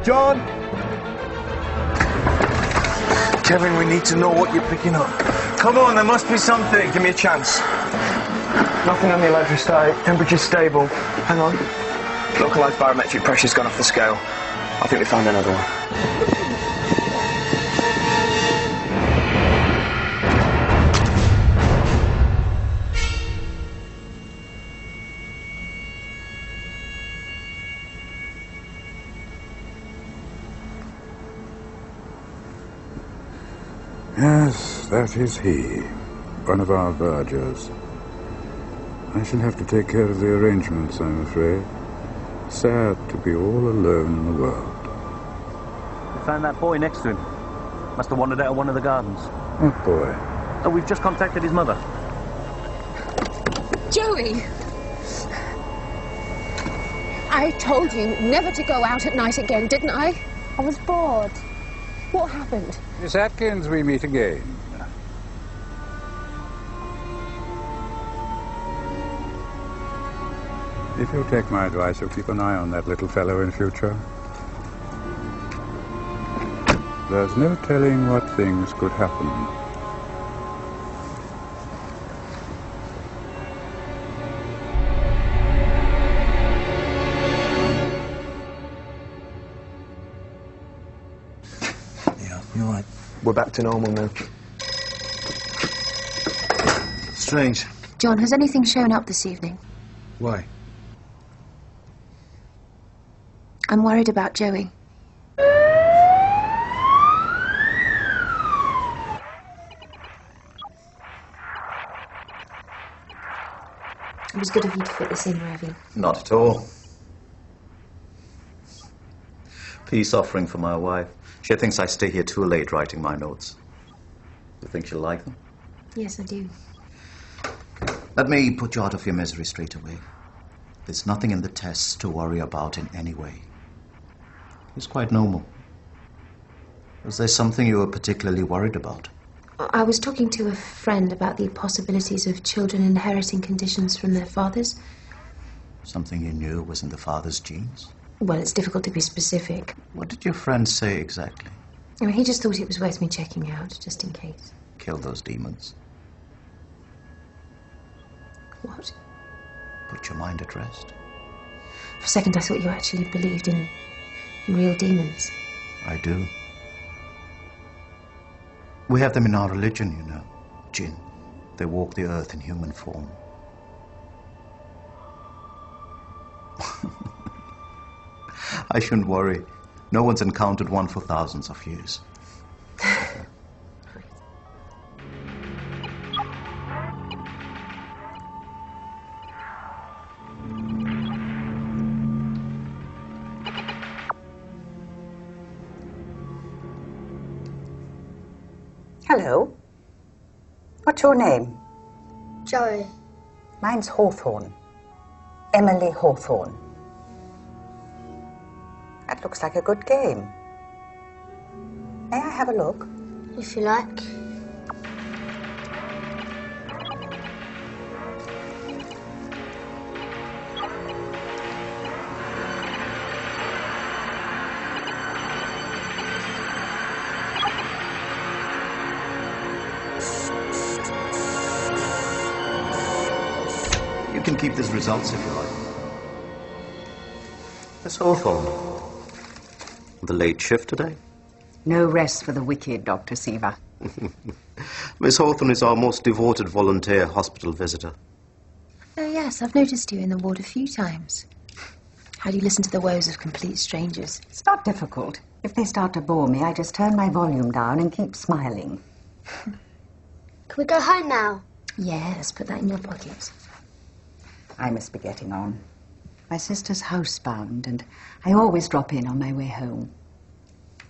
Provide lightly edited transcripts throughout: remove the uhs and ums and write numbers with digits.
John! Kevin, we need to know what you're picking up. Come on, there must be something. Give me a chance. Nothing on the electrostatic. Temperature's stable. Hang on. Localized barometric pressure's gone off the scale. I think we found another one. Yes, that is he. One of our vergers. I shall have to take care of the arrangements, I'm afraid. Sad to be all alone in the world. We found that boy next to him. Must have wandered out of one of the gardens. What boy? Oh, we've just contacted his mother. Joey! I told you never to go out at night again, didn't I? I was bored. What happened? Miss Atkins, we meet again. If you'll take my advice, you'll keep an eye on that little fellow in future. There's no telling what things could happen. Yeah, you're right. We're back to normal now. Strange. John, has anything shown up this evening? Why? I'm worried about Joey. It was good of you to fit this in, Ravi. Not at all. Peace offering for my wife. She thinks I stay here too late writing my notes. You think she'll like them? Yes, I do. Let me put you out of your misery straight away. There's nothing in the tests to worry about in any way. It's quite normal. Was there something you were particularly worried about? I was talking to a friend about the possibilities of children inheriting conditions from their fathers. Something you knew was in the father's genes? Well, it's difficult to be specific. What did your friend say exactly? I mean, he just thought it was worth me checking out, just in case. Kill those demons. What? Put your mind at rest. For a second, I thought you actually believed in real demons. I do. We have them in our religion, you know. Jinn. They walk the earth in human form. I shouldn't worry. No one's encountered one for thousands of years. Hello. What's your name? Joey. Mine's Hawthorne. Emily Hawthorne. That looks like a good game. May I have a look? If you like. You can keep these results if you like. Miss Hawthorne. The late shift today? No rest for the wicked, Dr. Seaver. Miss Hawthorne is our most devoted volunteer hospital visitor. Oh, yes, I've noticed you in the ward a few times. How do you listen to the woes of complete strangers? It's not difficult. If they start to bore me, I just turn my volume down and keep smiling. Can we go home now? Yes, put that in your pocket. I must be getting on. My sister's housebound, and I always drop in on my way home.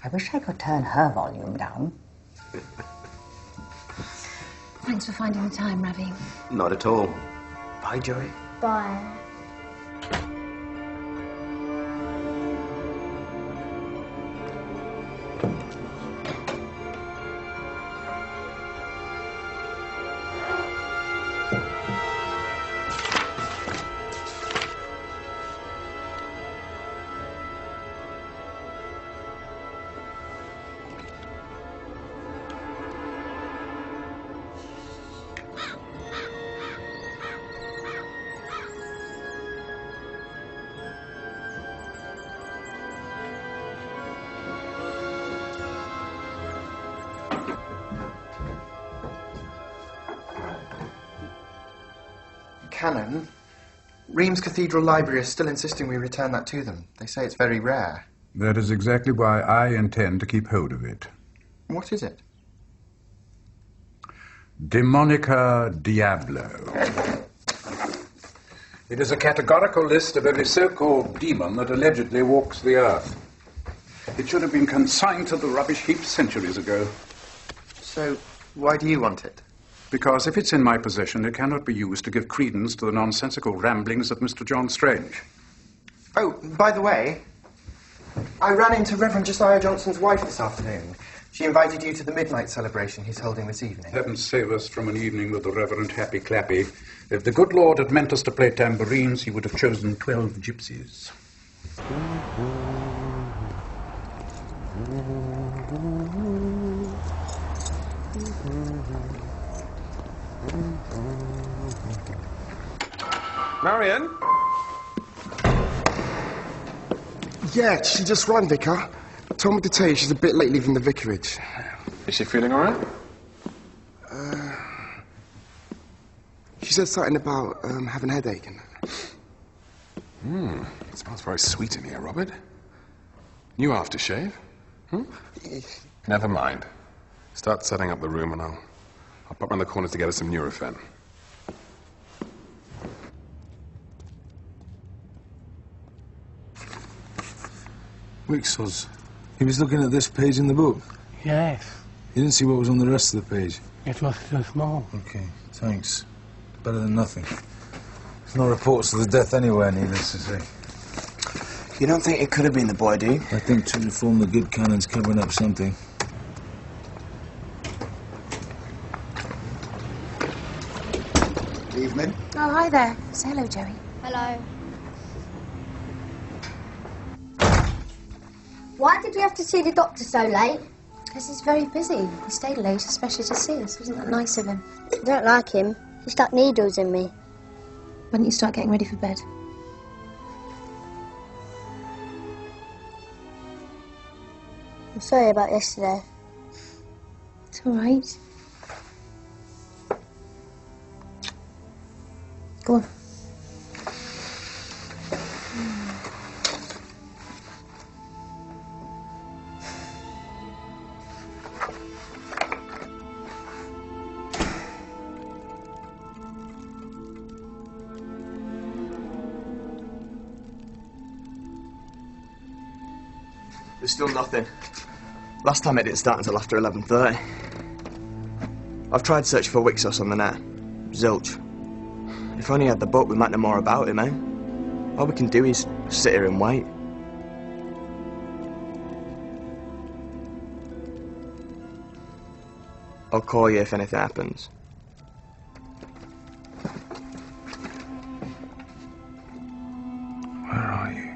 I wish I could turn her volume down. Thanks for finding the time, Ravi. Not at all. Bye, Joey. Bye. canon, Reims Cathedral Library is still insisting we return that to them. They say it's very rare. That is exactly why I intend to keep hold of it. What is it? Demonica Diablo. It is a categorical list of every so-called demon that allegedly walks the earth. It should have been consigned to the rubbish heap centuries ago. So, why do you want it? Because if it's in my possession, it cannot be used to give credence to the nonsensical ramblings of Mr. John Strange. Oh, by the way, I ran into Reverend Josiah Johnson's wife this afternoon. She invited you to the midnight celebration he's holding this evening. Heaven save us from an evening with the Reverend Happy Clappy. If the good Lord had meant us to play tambourines, he would have chosen 12 gypsies. Marion? Yeah, she just ran, Vicar. Told me to tell you she's a bit late leaving the vicarage. Is she feeling all right? She said something about having a headache and that. It smells very sweet in here, Robert. New aftershave? Never mind. Start setting up the room and I'll pop round the corner to get us some Nurofen. Wixels. He was looking at this page in the book. Yes. You didn't see what was on the rest of the page? It was too small. Okay, thanks. Better than nothing. There's no reports of the death anywhere, needless to say. You don't think it could have been the boy, do you? I think to reform the good canon's covering up something. Evening. Oh, hi there. Say hello, Joey. Hello. Why did you have to see the doctor so late? Because he's very busy. He stayed late, especially to see us. Wasn't that nice of him? I don't like him. He stuck needles in me. Why don't you start getting ready for bed? I'm sorry about yesterday. It's all right. Go on. There's still nothing. Last time it didn't start until after 11:30. I've tried searching for Wixos on the net. Zilch. If only I had the book, we might know more about him, eh? All we can do is sit here and wait. I'll call you if anything happens. Where are you?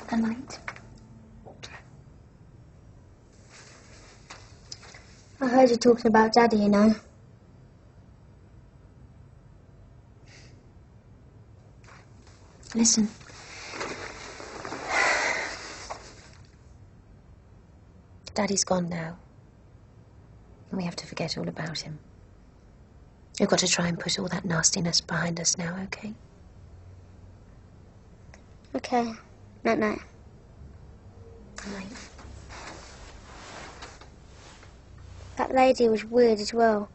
The light. I heard you talking about Daddy, you know. Listen. Daddy's gone now. And we have to forget all about him. We've got to try and put all that nastiness behind us now, okay? Okay. Night-night. Night. That lady was weird as well.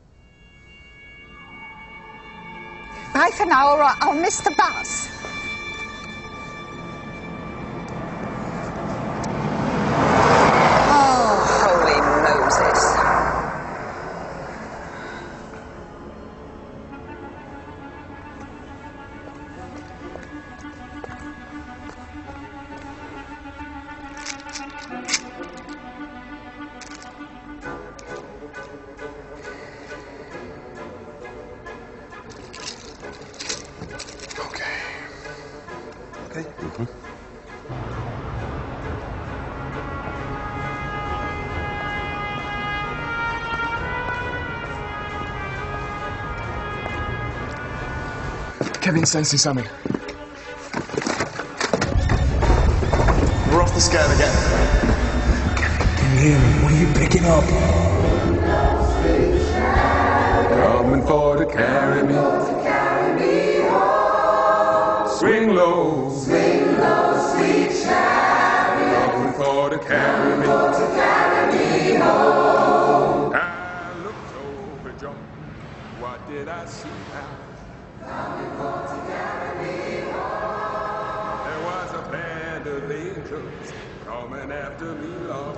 Bye for now, or I'll miss the bus. Oh, holy Moses. Okay. Kevin sensing something. We're off the scale again. Can you hear me? What are you picking up? carry me. Swing low, sweet chariot. Coming for to carry me. I looked overjoyed. What did I see now? There was a band of angels coming after me, Lord.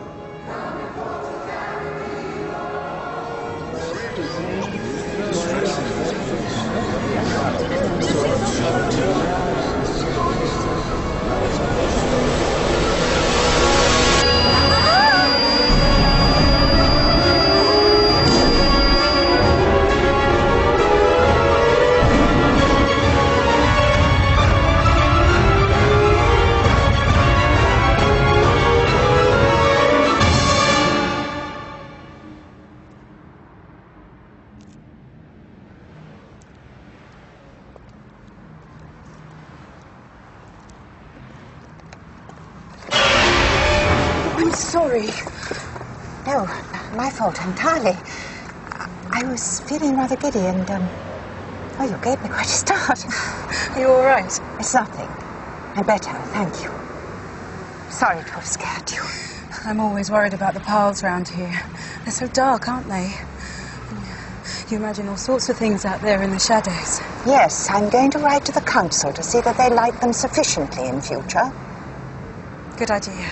I'm sorry. No, my fault entirely. I was feeling rather giddy and, well, you gave me quite a start. Are you all right? It's nothing. I'm better, thank you. Sorry to have scared you. I'm always worried about the paths round here. They're so dark, aren't they? You imagine all sorts of things out there in the shadows. Yes, I'm going to write to the council to see that they light them sufficiently in future. Good idea.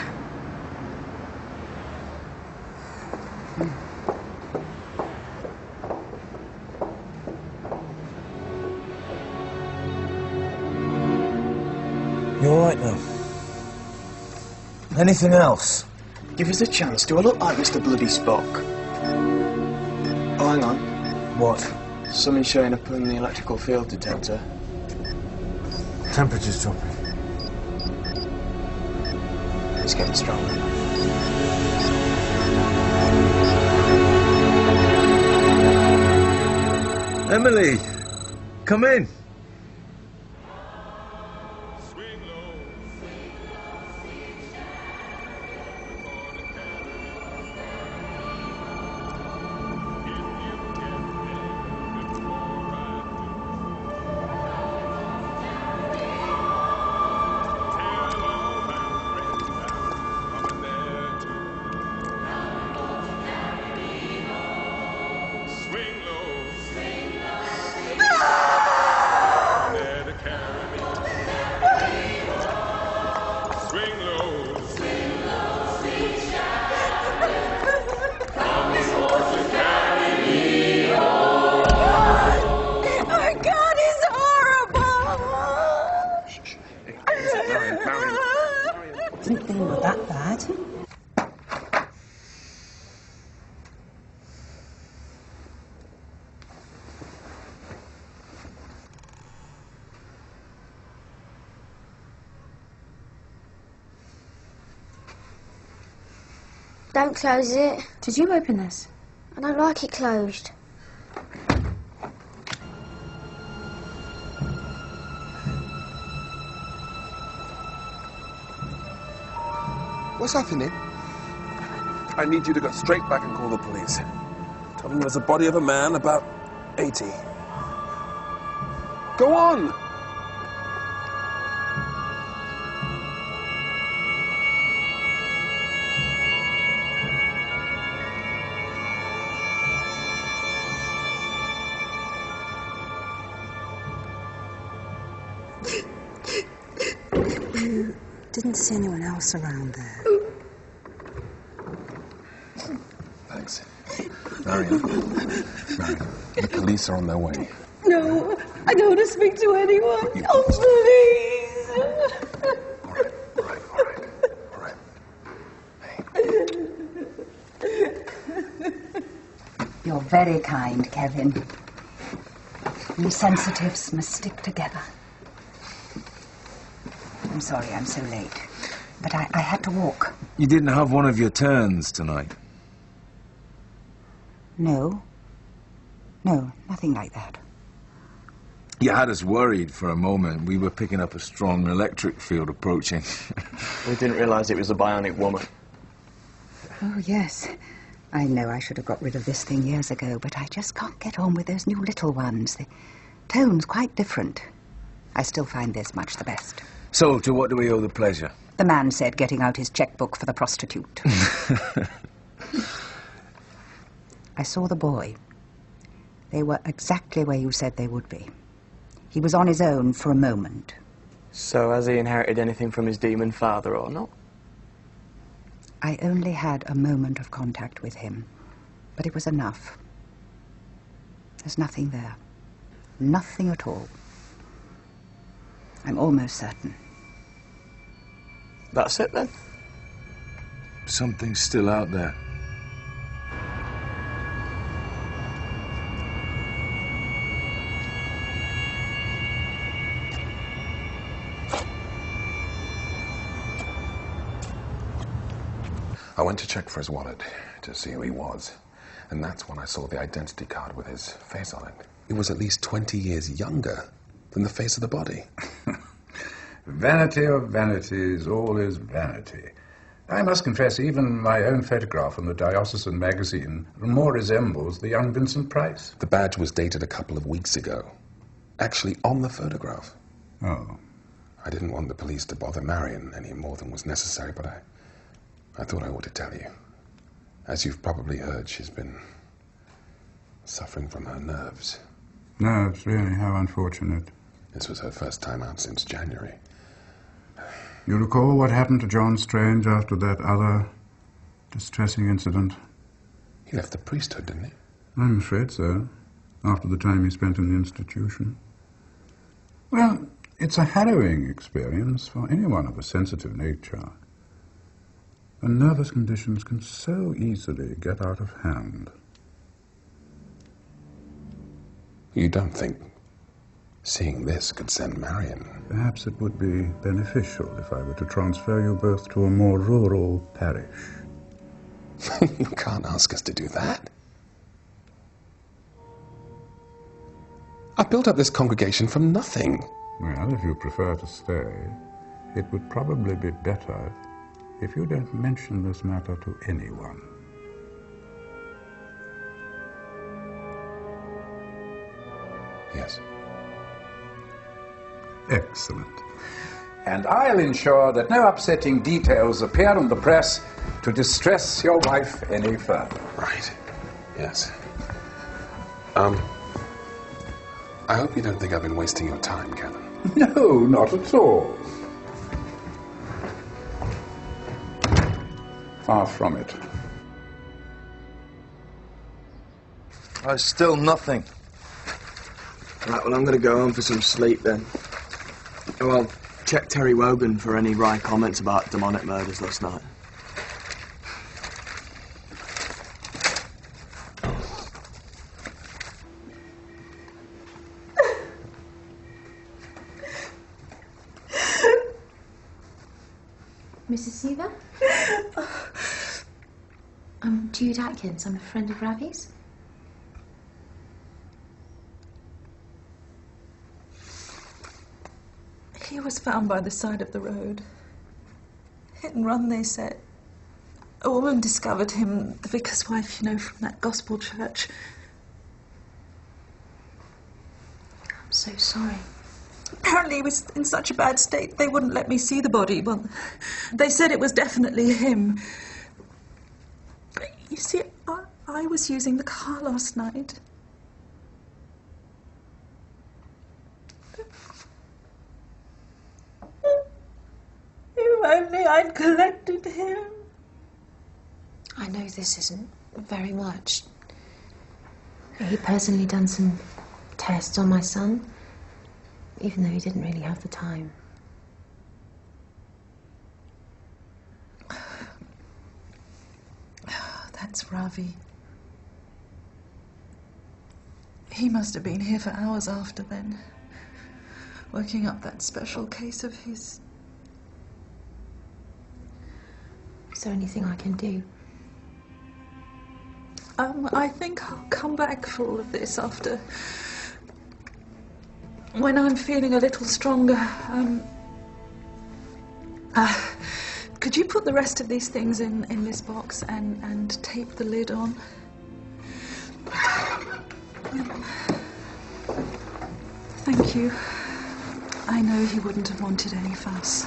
You all right now? Anything else? Give us a chance. Do I look like Mr. Bloody Spock? Oh, hang on. What? Something showing up on the electrical field detector. Temperature's dropping. It's getting stronger. Emily, come in. Didn't think they were that bad. Don't close it. Did you open this? I don't like it closed. What's happening? I need you to go straight back and call the police. Tell them there's a body of a man about 80. Go on! You didn't see anyone else around there? Thanks. Marion. Marion, the police are on their way. No, I don't want to speak to anyone. Oh, please. All right. You're very kind, Kevin. You sensitives must stick together. I'm sorry I'm so late, but I had to walk. You didn't have one of your turns tonight? No. No, nothing like that. You had us worried for a moment. We were picking up a strong electric field approaching. We didn't realise it was a bionic woman. Oh, yes. I know I should have got rid of this thing years ago, but I just can't get on with those new little ones. The tone's quite different. I still find this much the best. So, to what do we owe the pleasure? The man said getting out his checkbook for the prostitute. I saw the boy. They were exactly where you said they would be. He was on his own for a moment. So has he inherited anything from his demon father or not? I only had a moment of contact with him, but it was enough. There's nothing there. Nothing at all. I'm almost certain. That's it then? Something's still out there. I went to check for his wallet to see who he was, and that's when I saw the identity card with his face on it. He was at least 20 years younger than the face of the body. Vanity of vanities, all is vanity. I must confess, even my own photograph in the diocesan magazine more resembles the young Vincent Price. The badge was dated a couple of weeks ago. Actually, on the photograph. Oh. I didn't want the police to bother Marion any more than was necessary, but I thought I ought to tell you. As you've probably heard, she's been suffering from her nerves. Nerves, really? How unfortunate. This was her first time out since January. You recall what happened to John Strange after that other distressing incident? He left the priesthood, didn't he? I'm afraid so, after the time he spent in the institution. Well, it's a harrowing experience for anyone of a sensitive nature. And nervous conditions can so easily get out of hand. You don't think seeing this could send Marion? Perhaps it would be beneficial if I were to transfer you both to a more rural parish. You can't ask us to do that. I built up this congregation from nothing. Well, if you prefer to stay, it would probably be better if you don't mention this matter to anyone. Yes. Excellent. And I'll ensure that no upsetting details appear in the press to distress your wife any further. Right. Yes. I hope you don't think I've been wasting your time, Kevin. No, not at all. Far from it. Still nothing. Right, well, I'm going to go home for some sleep then. Oh, I'll check Terry Wogan for any wry comments about demonic murders last night. Mrs. Seaver? I'm Jude Atkins. I'm a friend of Ravi's. He was found by the side of the road. Hit and run, they said. A woman discovered him, the vicar's wife, you know, from that gospel church. I'm so sorry. Apparently he was in such a bad state they wouldn't let me see the body. Well, they said it was definitely him. But you see, I was using the car last night. If only I'd collected him. I know this isn't very much. He personally done some tests on my son, even though he didn't really have the time. That's Ravi. He must have been here for hours after then, working up that special case of his. Is there anything I can do? I think I'll come back for all of this after. When I'm feeling a little stronger. Could you put the rest of these things in this box and tape the lid on? Thank you. I know he wouldn't have wanted any fuss.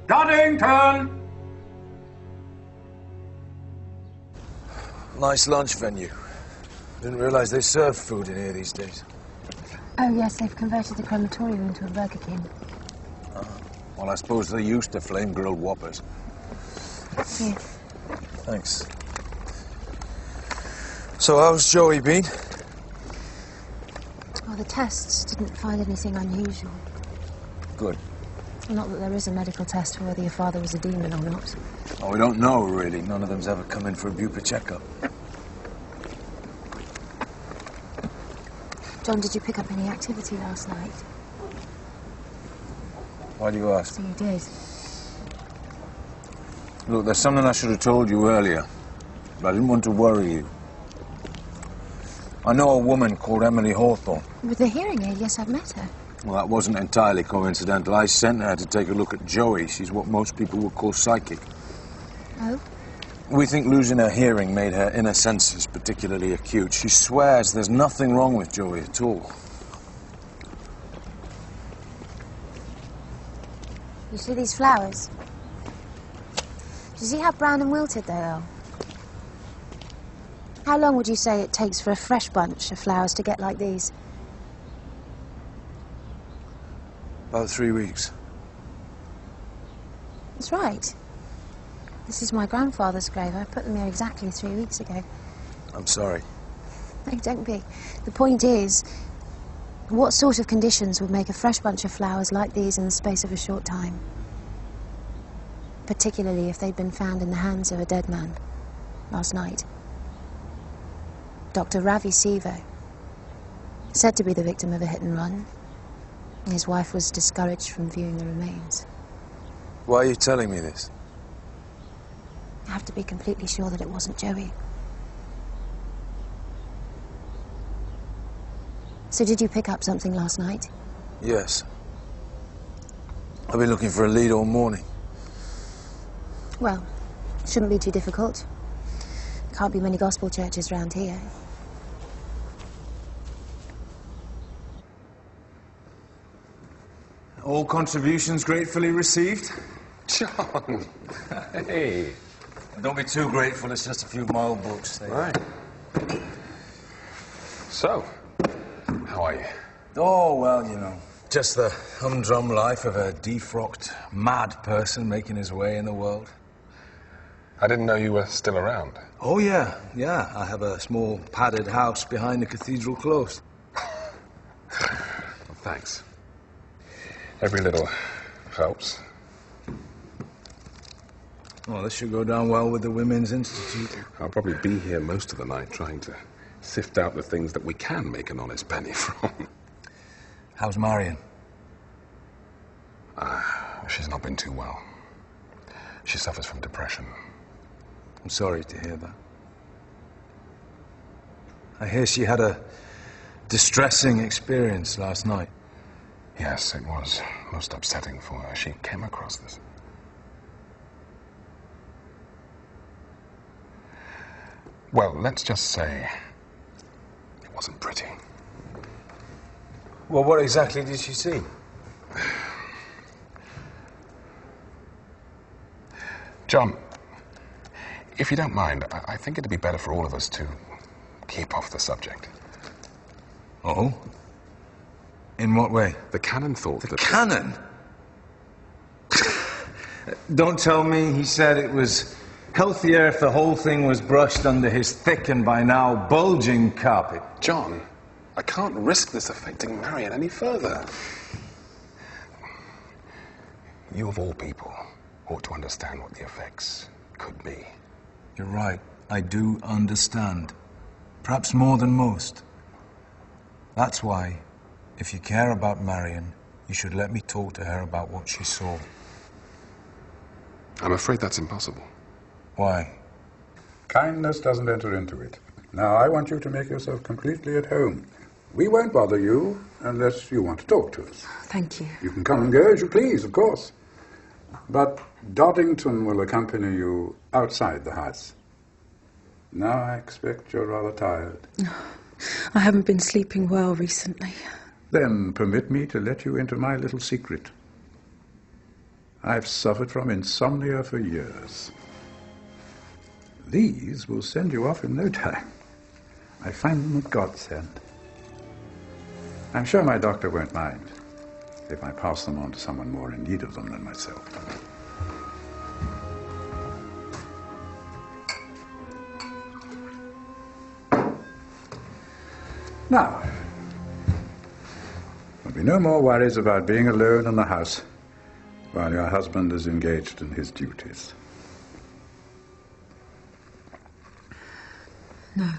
Doddington! Nice lunch venue. Didn't realise they serve food in here these days. Oh, yes, they've converted the crematorium into a Burger King. Well, I suppose they're used to flame-grilled Whoppers. Here. Thanks. So how's Joey been? Well, the tests didn't find anything unusual. Good. Not that there is a medical test for whether your father was a demon or not. Oh, we don't know, really. None of them's ever come in for a bupa checkup. John, did you pick up any activity last night? Why do you ask? So you did. Look, there's something I should have told you earlier, but I didn't want to worry you. I know a woman called Emily Hawthorne. With the hearing aid, yes, I've met her. Well, that wasn't entirely coincidental. I sent her to take a look at Joey. She's what most people would call psychic. Oh? We think losing her hearing made her inner senses particularly acute. She swears there's nothing wrong with Joey at all. You see these flowers? Do you see how brown and wilted they are? How long would you say it takes for a fresh bunch of flowers to get like these? About 3 weeks. That's right. This is my grandfather's grave. I put them here exactly 3 weeks ago. I'm sorry. No, don't be. The point is, what sort of conditions would make a fresh bunch of flowers like these in the space of a short time? Particularly if they'd been found in the hands of a dead man last night. Dr. Ravi Sivo, said to be the victim of a hit and run. His wife was discouraged from viewing the remains. Why are you telling me this? I have to be completely sure that it wasn't Joey. So did you pick up something last night? Yes. I've been looking for a lead all morning. Well, shouldn't be too difficult. Can't be many gospel churches round here. All contributions gratefully received. John! Hey! Don't be too grateful, it's just a few mild books. Right. So, how are you? Oh, well, you know, just the humdrum life of a defrocked, mad person making his way in the world. I didn't know you were still around. Oh, yeah. I have a small padded house behind the cathedral close. Well, thanks. Every little helps. Oh, this should go down well with the Women's Institute. I'll probably be here most of the night trying to sift out the things that we can make an honest penny from. How's Marion? She's not been too well. She suffers from depression. I'm sorry to hear that. I hear she had a distressing experience last night. Yes, it was most upsetting for her. She came across this. Well, let's just say it wasn't pretty. Well, what exactly did she see? John, if you don't mind, I think it'd be better for all of us to keep off the subject. Oh? In what way? The canon thought that... Canon? Don't tell me he said it was healthier if the whole thing was brushed under his thick and by now bulging carpet. John, I can't risk this affecting Marion any further. You, of all people, ought to understand what the effects could be. You're right. I do understand. Perhaps more than most. That's why, if you care about Marion, you should let me talk to her about what she saw. I'm afraid that's impossible. Why? Kindness doesn't enter into it. Now, I want you to make yourself completely at home. We won't bother you unless you want to talk to us. Thank you. You can come and go as you please, of course. But Doddington will accompany you outside the house. Now I expect you're rather tired. I haven't been sleeping well recently. Then permit me to let you into my little secret. I've suffered from insomnia for years. These will send you off in no time. I find them a godsend. I'm sure my doctor won't mind if I pass them on to someone more in need of them than myself. Now, there'll be no more worries about being alone in the house while your husband is engaged in his duties. No.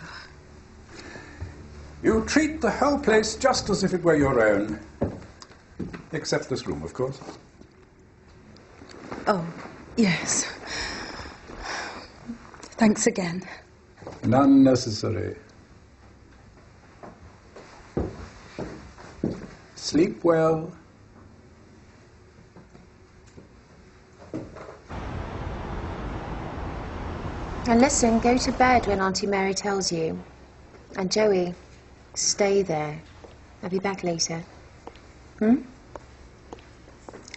You treat the whole place just as if it were your own. Except this room, of course. Oh, yes. Thanks again. None necessary. Sleep well. And listen, go to bed when Auntie Mary tells you. And Joey, stay there. I'll be back later.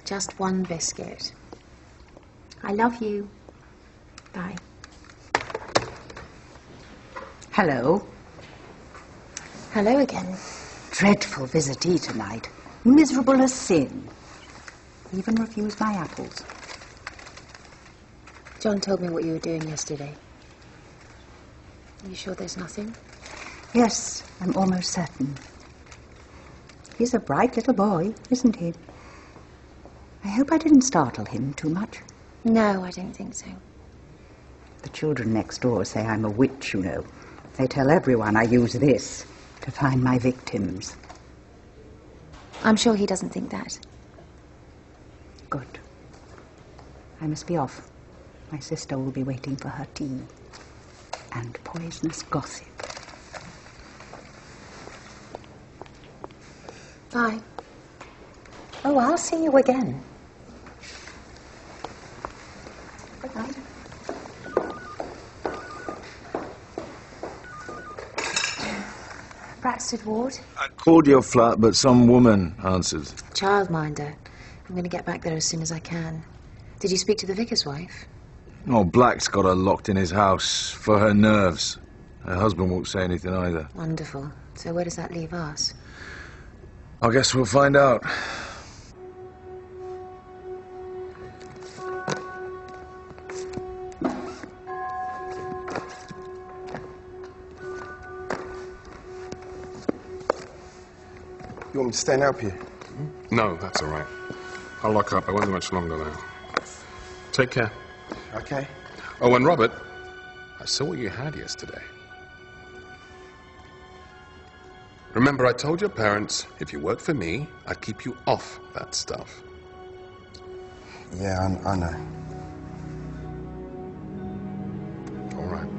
Just one biscuit. I love you. Bye. Hello. Hello again. Dreadful visitee tonight. Miserable as sin. Even refused my apples. John told me what you were doing yesterday. Are you sure there's nothing? Yes, I'm almost certain. He's a bright little boy, isn't he? I hope I didn't startle him too much. No, I don't think so. The children next door say I'm a witch, you know. They tell everyone I use this to find my victims. I'm sure he doesn't think that. Good. I must be off. My sister will be waiting for her tea. And poisonous gossip. Bye. Oh, I'll see you again. Good night. Bradstead Ward. I called your flat, but some woman answered. Childminder. I'm going to get back there as soon as I can. Did you speak to the vicar's wife? Oh, Black's got her locked in his house for her nerves. Her husband won't say anything either. Wonderful. So where does that leave us? I guess we'll find out. You want me to stay and help you? No, that's all right. I'll lock up. I won't be much longer now. Take care. Okay. Oh, and Robert, I saw what you had yesterday. Remember, I told your parents, if you worked for me, I'd keep you off that stuff. Yeah, I know. All right.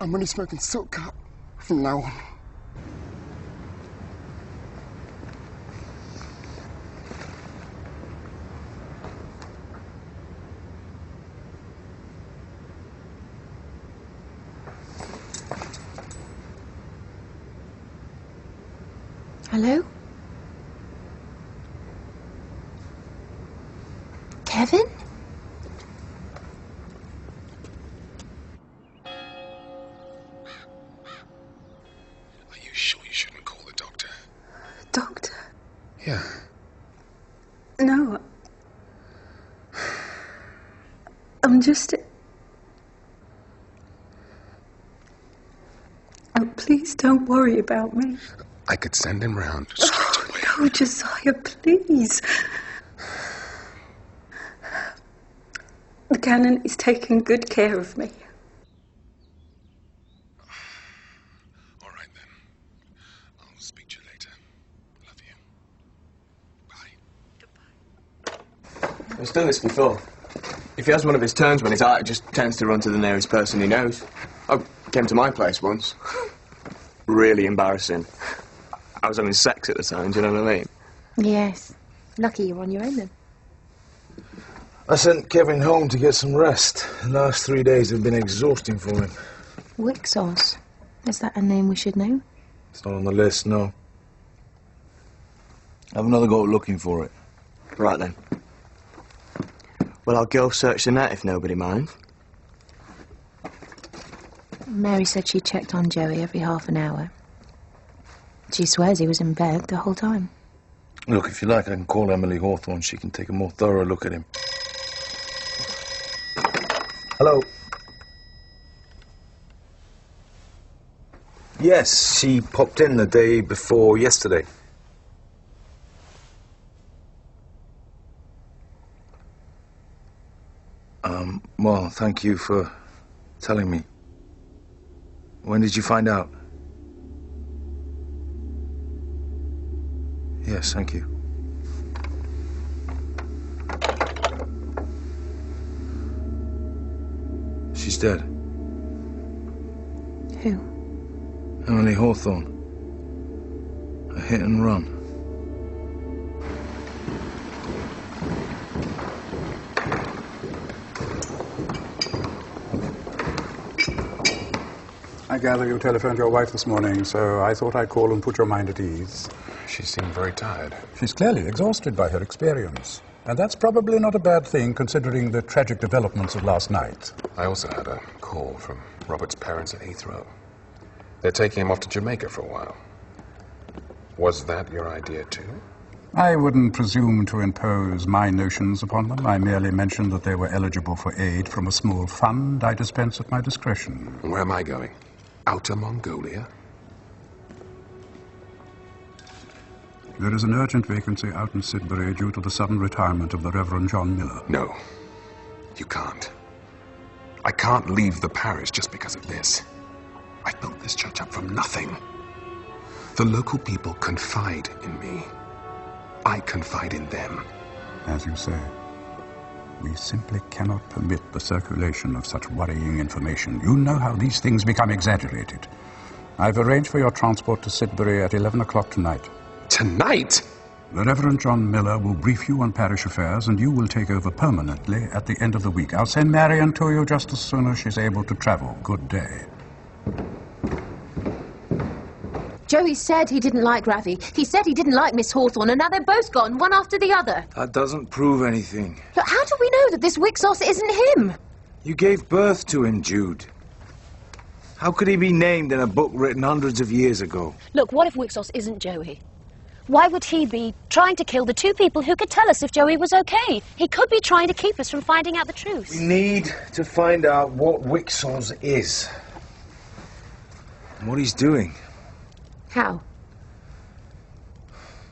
I'm only smoking silk cut from now on. Hello? Kevin? Are you sure you shouldn't call the doctor? Doctor? Yeah. No. I'm just... Oh, please don't worry about me. I could send him round straight away. No, Josiah, please. The Canon is taking good care of me. All right, then. I'll speak to you later. Love you. Bye. I've done this before. If he has one of his turns when he's out, he just tends to run to the nearest person he knows. I came to my place once. Really embarrassing. I was having sex at the time, do you know what I mean? Yes. Lucky you're on your own then. I sent Kevin home to get some rest. The last 3 days have been exhausting for him. Wixos. Is that a name we should know? It's not on the list, no. Have another go at looking for it. Right then. Well, I'll go search the net if nobody minds. Mary said she checked on Joey every half an hour. She swears he was in bed the whole time. Look, if you like, I can call Emily Hawthorne. She can take a more thorough look at him. Hello. Yes, she popped in the day before yesterday. Well, thank you for telling me. When did you find out? Yes, thank you. She's dead. Who? Emily Hawthorne. A hit and run. I gather you telephoned your wife this morning, so I thought I'd call and put your mind at ease. She seemed very tired. She's clearly exhausted by her experience. And that's probably not a bad thing, considering the tragic developments of last night. I also had a call from Robert's parents at Heathrow. They're taking him off to Jamaica for a while. Was that your idea, too? I wouldn't presume to impose my notions upon them. I merely mentioned that they were eligible for aid from a small fund I dispense at my discretion. Where am I going? Outer Mongolia? There is an urgent vacancy out in Sidbury due to the sudden retirement of the Reverend John Miller. No, you can't. I can't leave the parish just because of this. I built this church up from nothing. The local people confide in me. I confide in them. As you say, we simply cannot permit the circulation of such worrying information. You know how these things become exaggerated. I've arranged for your transport to Sidbury at 11 o'clock tonight. Tonight? The Reverend John Miller will brief you on parish affairs, and you will take over permanently at the end of the week. I'll send Marion to you just as soon as she's able to travel. Good day. Joey said he didn't like Ravi. He said he didn't like Miss Hawthorne, and now they're both gone, one after the other. That doesn't prove anything. Look, how do we know that this Wixos isn't him? You gave birth to him, Jude. How could he be named in a book written hundreds of years ago? Look, what if Wixos isn't Joey? Why would he be trying to kill the two people who could tell us if Joey was okay? He could be trying to keep us from finding out the truth. We need to find out what Wixos is. And what he's doing. How?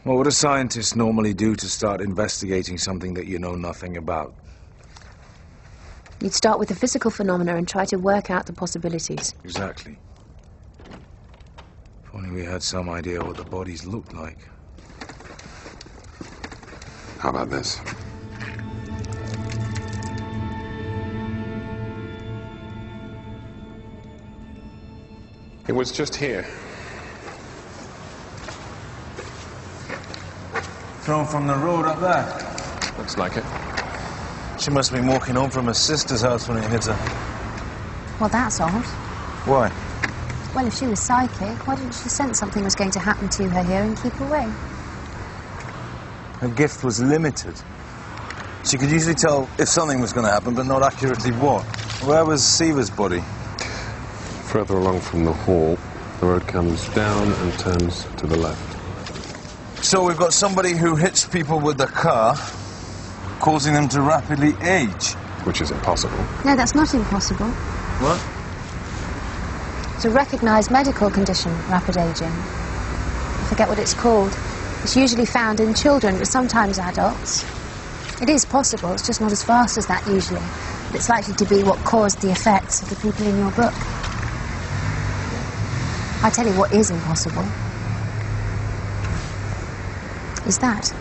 What would a scientist normally do to start investigating something that you know nothing about? You'd start with the physical phenomena and try to work out the possibilities. Exactly. If only we had some idea what the bodies looked like. How about this? It was just here. Thrown from the road up there. Looks like it. She must have been walking home from her sister's house when it hit her. Well, that's odd. Why? Well, if she was psychic, why didn't she sense something was going to happen to her here and keep away? Her gift was limited. She could usually tell if something was going to happen, but not accurately what. Where was Seaver's body? Further along from the hall, the road comes down and turns to the left. So we've got somebody who hits people with a car, causing them to rapidly age. Which is impossible. No, that's not impossible. What? It's a recognised medical condition, rapid ageing. I forget what it's called. It's usually found in children, but sometimes adults. It is possible, it's just not as fast as that usually. But it's likely to be what caused the effects of the people in your book. I tell you what is impossible. Is that.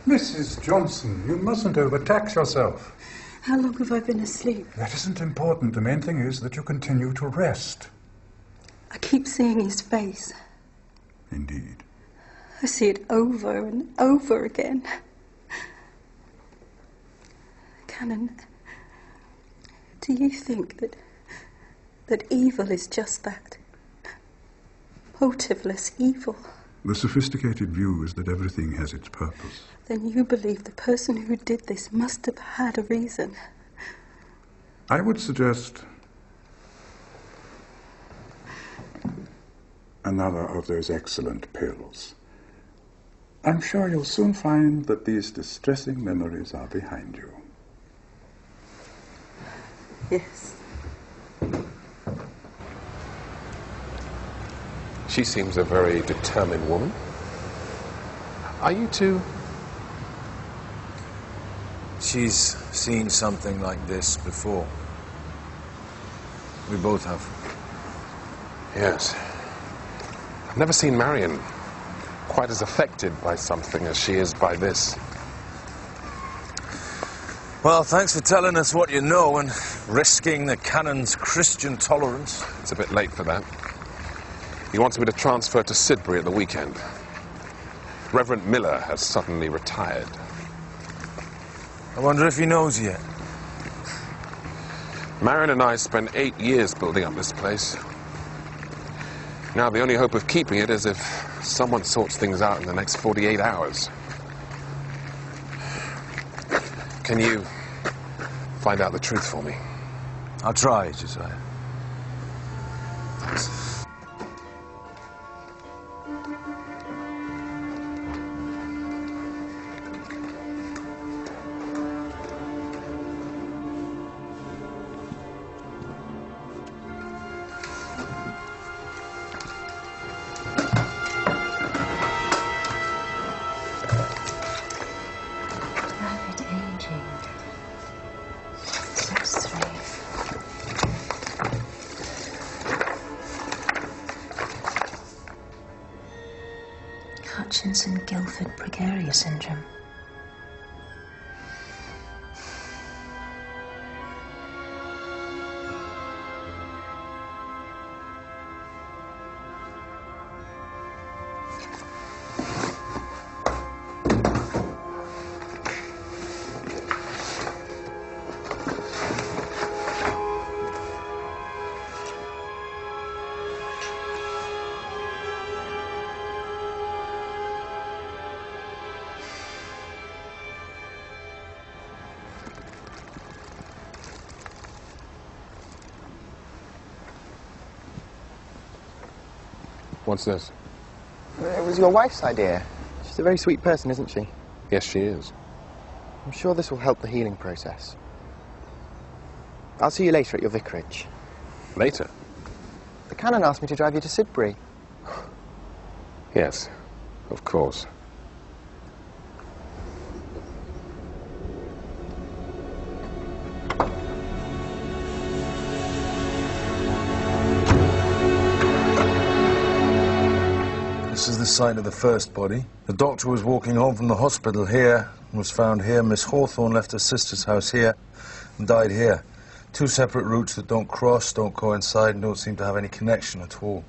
Mrs. Johnson, you mustn't overtax yourself. How long have I been asleep? That isn't important. The main thing is that you continue to rest. I keep seeing his face. Indeed. I see it over and over again. Canon, do you think that evil is just that? Motiveless evil? The sophisticated view is that everything has its purpose. Then you believe the person who did this must have had a reason. I would suggest another of those excellent pills. I'm sure you'll soon find that these distressing memories are behind you. Yes. She seems a very determined woman. Are you two? She's seen something like this before. We both have. Yes. I've never seen Marion quite as affected by something as she is by this. Well, thanks for telling us what you know and risking the canon's Christian tolerance. It's a bit late for that. He wants me to transfer to Sidbury at the weekend. Reverend Miller has suddenly retired. I wonder if he knows yet. Marion and I spent 8 years building up this place. Now the only hope of keeping it is if someone sorts things out in the next 48 hours. Can you find out the truth for me? I'll try, Josiah. Thanks. Rapid aging. 6-3. Hutchinson-Gilford Progeria syndrome. What's this? It was your wife's idea. She's a very sweet person, isn't she? Yes, she is. I'm sure this will help the healing process. I'll see you later at your vicarage. Later? The canon asked me to drive you to Sidbury. Yes, of course. This is the site of the first body. The doctor was walking home from the hospital here, was found here. Miss Hawthorne left her sister's house here and died here. Two separate routes that don't cross, don't coincide, and don't seem to have any connection at all.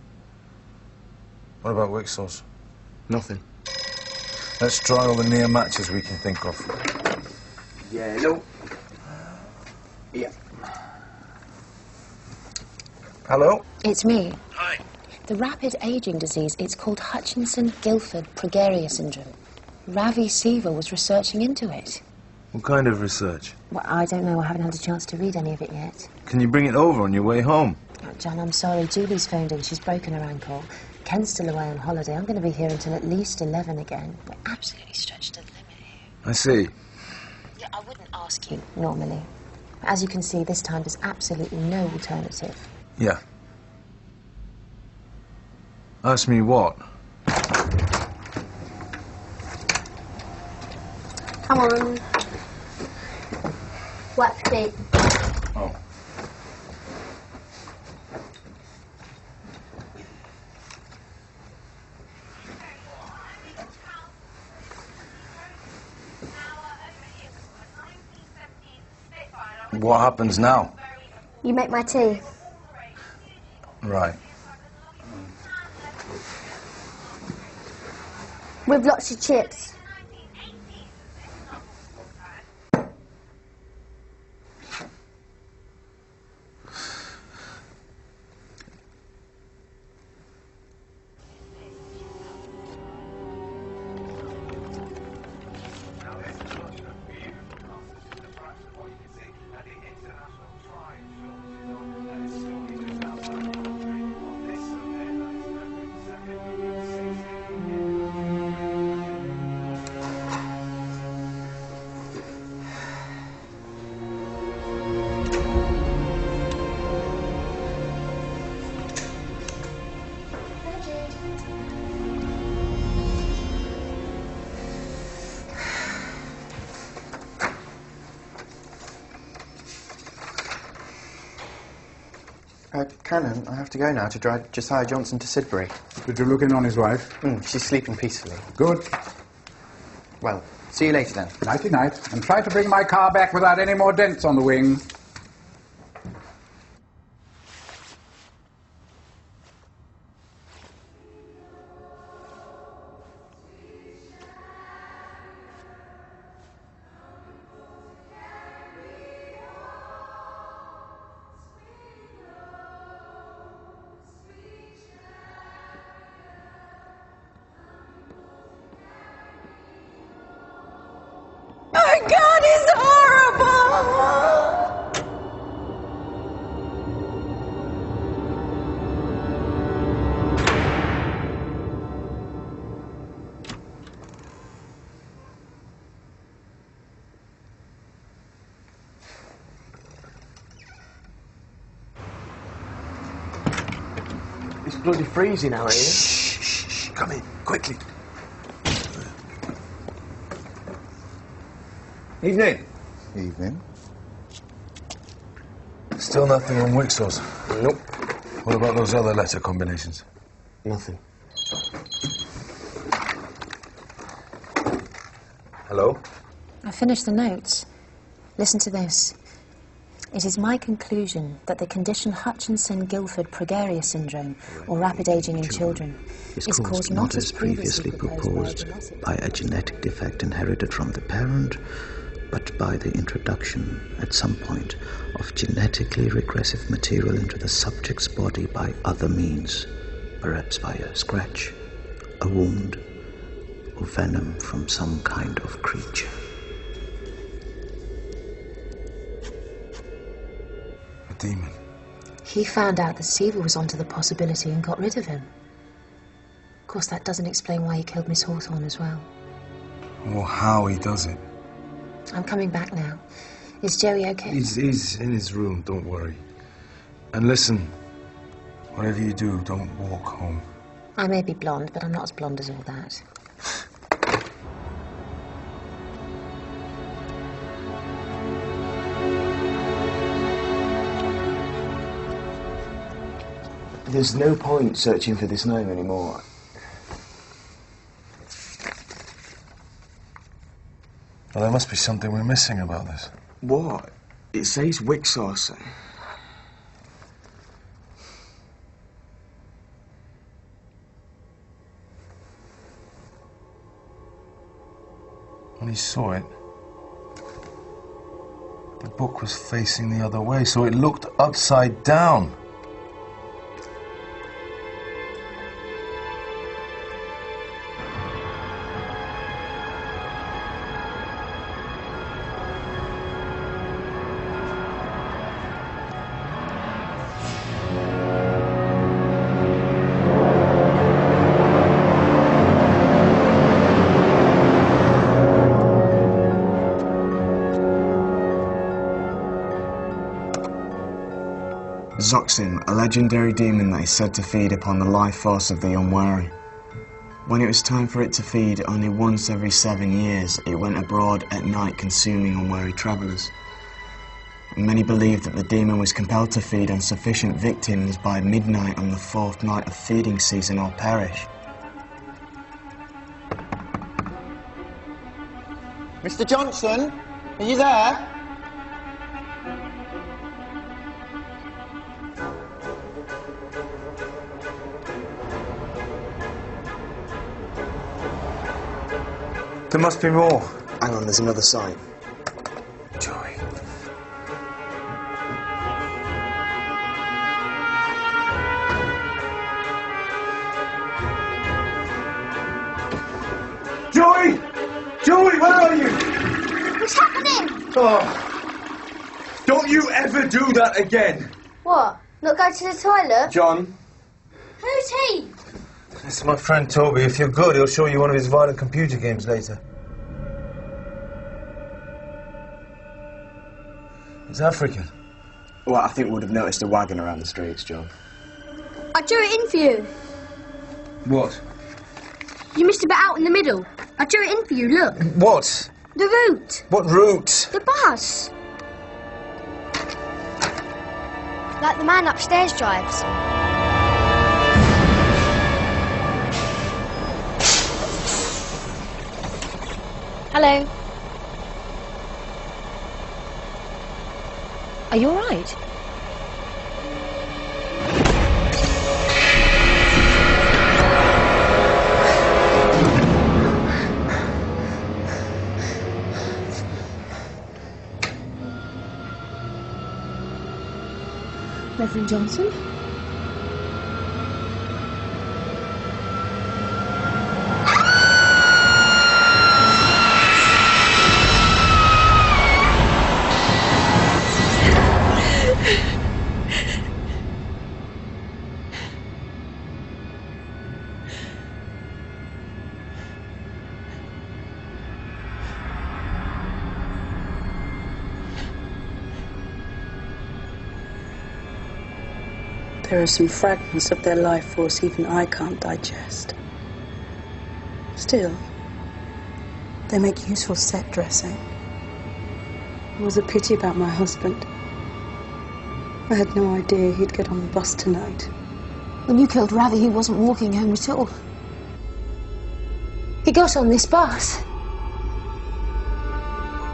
What about Wixos? Nothing. Let's try all the near matches we can think of. Yellow. Yeah. Hello? It's me. Hi. The rapid aging disease, it's called Hutchinson-Gilford progeria syndrome. Ravi Siva was researching into it. What kind of research? Well, I don't know. I haven't had a chance to read any of it yet. Can you bring it over on your way home? Oh, John, I'm sorry. Julie's phoned in. She's broken her ankle. Ken's still away on holiday. I'm going to be here until at least 11 again. We're absolutely stretched to the limit here. I see. Yeah, I wouldn't ask you normally. As you can see, this time there's absolutely no alternative. Yeah. Ask me what? Come on. What's big? Oh. What happens now? You make my tea. Right. With lots of chips. Canon, I have to go now to drive Josiah Johnson to Sidbury. Did you look in on his wife? She's sleeping peacefully. Good. Well, see you later then. Nighty-night. And try to bring my car back without any more dents on the wing. My God, he's horrible! It's bloody freezing out here. Shh, come in, quickly. Evening. Evening. Still nothing on Wixos? Nope. What about those other letter combinations? Nothing. Hello? I finished the notes. Listen to this. It is my conclusion that the condition Hutchinson-Gilford progeria syndrome, or rapid aging in children, is caused not as previously proposed by a genetic defect inherited from the parent, but by the introduction at some point of genetically regressive material into the subject's body by other means, perhaps by a scratch, a wound, or venom from some kind of creature. A demon. He found out that Siva was onto the possibility and got rid of him. Of course, that doesn't explain why he killed Miss Hawthorne as well. Or how he does it. I'm coming back now. Is Joey okay? He's in his room, don't worry. And listen, whatever you do, don't walk home. I may be blonde, but I'm not as blonde as all that. There's no point searching for this name anymore. Well, there must be something we're missing about this. What? It says wick sauce. When he saw it, the book was facing the other way, so it looked upside down. Zoxim, a legendary demon that is said to feed upon the life force of the unwary. When it was time for it to feed only once every 7 years, it went abroad at night consuming unwary travellers. Many believed that the demon was compelled to feed on sufficient victims by midnight on the 4th night of feeding season or perish. Mr. Johnson, are you there? There must be more. Hang on, there's another sign. Joey. Joey! Joey, where are you? What's happening? Oh, don't you ever do that again. What? Not go to the toilet? John. Who's he? This is my friend Toby. If you're good, he'll show you one of his violent computer games later. He's African. Well, I think we would have noticed a wagon around the streets, John. I drew it in for you. What? You missed a bit out in the middle. I drew it in for you, look. What? The route. What route? The bus. Like the man upstairs drives. Hello. Are you all right? Reverend Johnson? There are some fragments of their life force even I can't digest. Still, they make useful set dressing. It was a pity about my husband. I had no idea he'd get on the bus tonight. When you killed Ravi, he wasn't walking home at all. He got on this bus.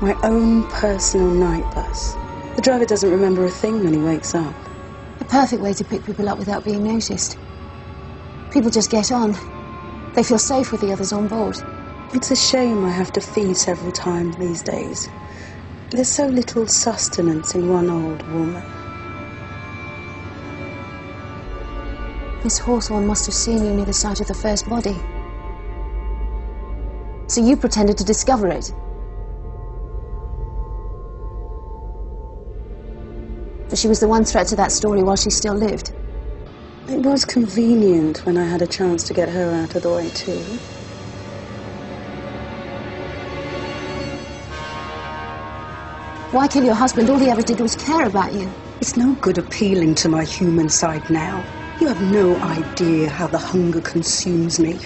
My own personal night bus. The driver doesn't remember a thing when he wakes up. A perfect way to pick people up without being noticed. People just get on. They feel safe with the others on board. It's a shame I have to feed several times these days. There's so little sustenance in one old woman. Miss Hawthorne must have seen you near the site of the first body. So you pretended to discover it. But she was the one threat to that story while she still lived. It was convenient when I had a chance to get her out of the way too. Why kill your husband? All he ever did was care about you. It's no good appealing to my human side now. You have no idea how the hunger consumes me.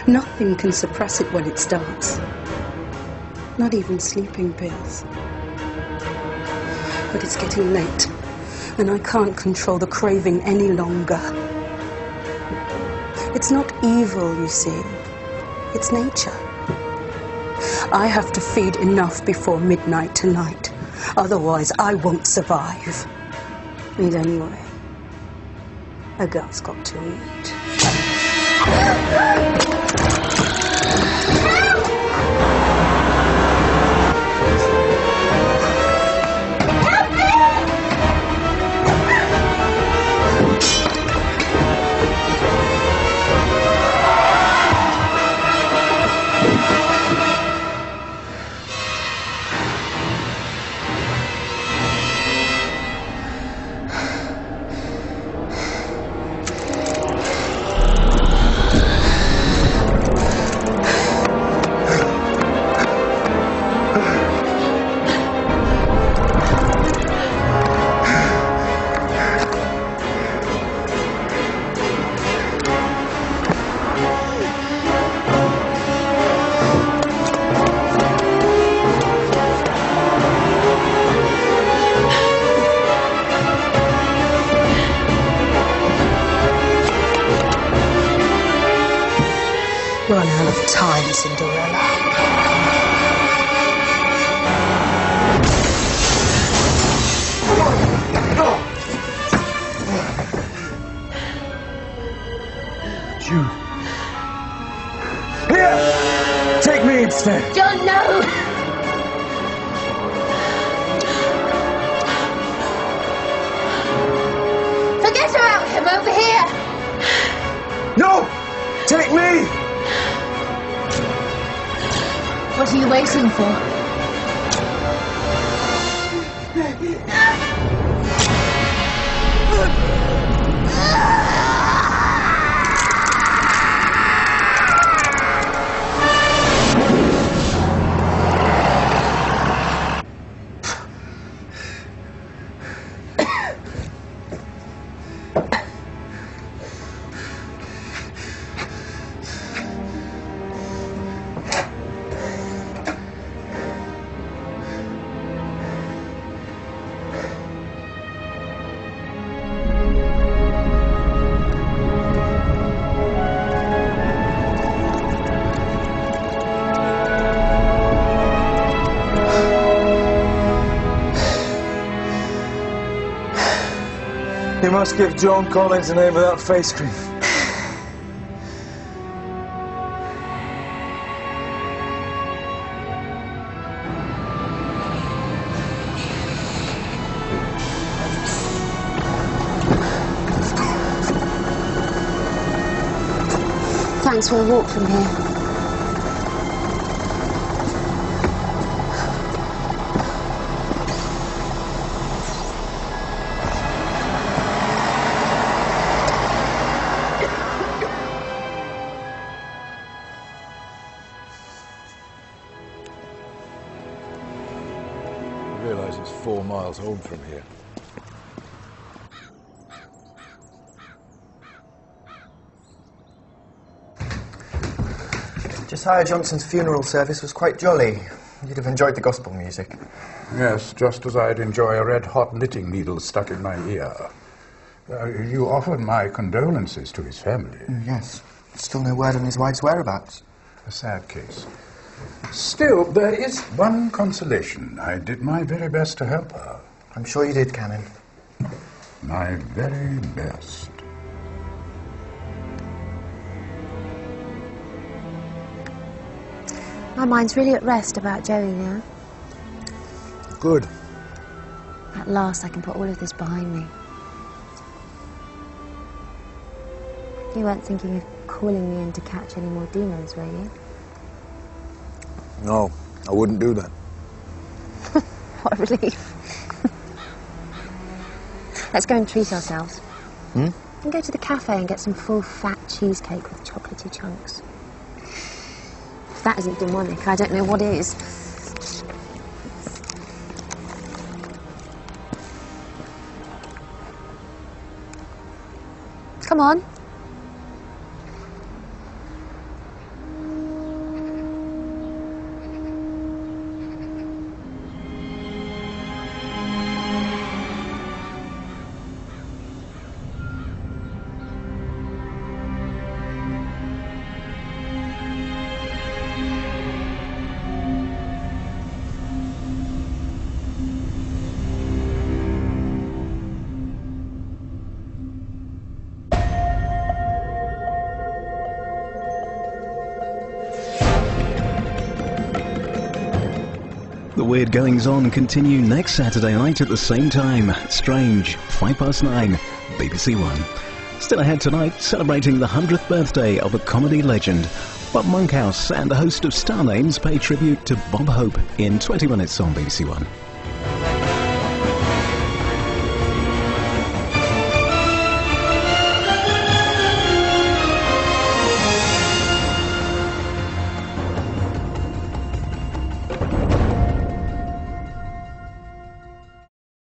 Nothing can suppress it when it starts. Not even sleeping pills. But it's getting late, and I can't control the craving any longer. It's not evil, you see. It's nature. I have to feed enough before midnight tonight. Otherwise, I won't survive. And anyway, a girl's got to eat. Run out of time, Cinderella. June. Here! Take me instead. John, no! Forget about him over here! No! Take me! What are you waiting for? You must give Joan Collins the name of that face cream. Thanks for the walk from here. I realise it's 4 miles home from here. Josiah Johnson's funeral service was quite jolly. You'd have enjoyed the gospel music. Yes, just as I'd enjoy a red-hot knitting needle stuck in my ear. You offered my condolences to his family. Yes. Still no word on his wife's whereabouts. A sad case. Still, there is one consolation. I did my very best to help her. I'm sure you did, Canon. My very best. My mind's really at rest about Joey now. Good. At last I can put all of this behind me. You weren't thinking of calling me in to catch any more demons, were you? No, I wouldn't do that. What a relief. Let's go and treat ourselves. And go to the cafe and get some full fat cheesecake with chocolatey chunks. If that isn't demonic, I don't know what is. Come on. The weird goings-on continue next Saturday night at the same time. Strange, 9:05, BBC One. Still ahead tonight, celebrating the 100th birthday of a comedy legend. Bob Monkhouse and a host of star names pay tribute to Bob Hope in 20 minutes on BBC One.